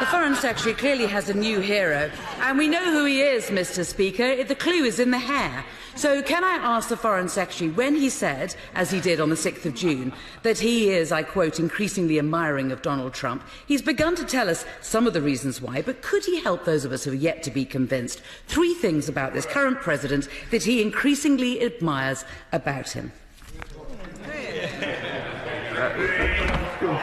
The Foreign Secretary clearly has a new hero, and we know who he is, Mr. Speaker. The clue is in the hair. So can I ask the Foreign Secretary, when he said, as he did on the 6th of June, that he is, I quote, increasingly admiring of Donald Trump, he's begun to tell us some of the reasons why, but could he help those of us who are yet to be convinced? 3 things about this current president that he increasingly admires about him.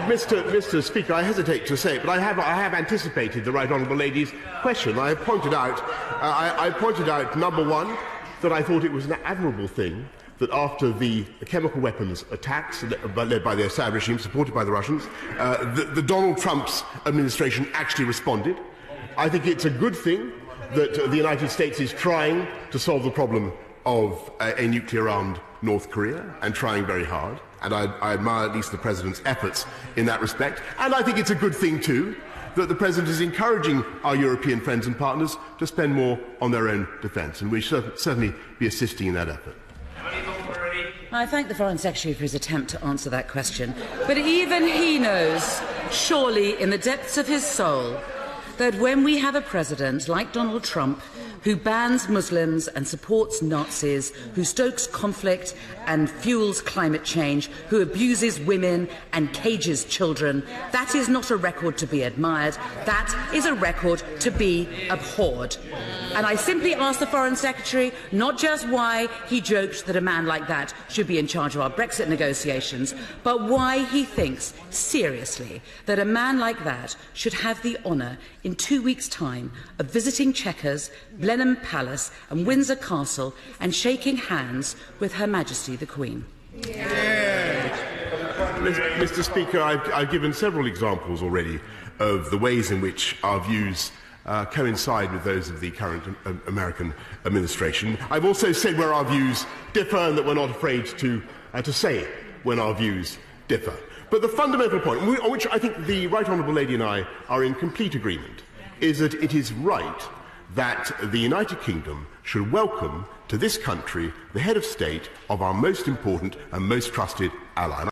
Mr. Speaker, I hesitate to say it, but I have anticipated the Right Honourable Lady's question. I have pointed out, number one, that I thought it was an admirable thing that after the chemical weapons attacks led by the Assad regime, supported by the Russians, the Donald Trump's administration actually responded. I think it's a good thing that the United States is trying to solve the problem of a nuclear-armed North Korea, and trying very hard. And I admire at least the President's efforts in that respect. And I think it's a good thing, too, that the President is encouraging our European friends and partners to spend more on their own defence, and we should certainly be assisting in that effort. I thank the Foreign Secretary for his attempt to answer that question, but even he knows, surely in the depths of his soul, that when we have a president like Donald Trump, who bans Muslims and supports Nazis, who stokes conflict and fuels climate change, who abuses women and cages children, that is not a record to be admired, that is a record to be abhorred. And I simply ask the Foreign Secretary not just why he joked that a man like that should be in charge of our Brexit negotiations, but why he thinks, seriously, that a man like that should have the honour in 2 weeks' time of visiting Chequers, Blenheim Palace and Windsor Castle and shaking hands with Her Majesty the Queen. Mr. Speaker, I've given several examples already of the ways in which our views coincide with those of the current American administration. I've also said where our views differ and that we're not afraid to say when our views differ. But the fundamental point, on which I think the Right Honourable Lady and I are in complete agreement, is that it is right that the United Kingdom should welcome to this country the head of state of our most important and most trusted ally.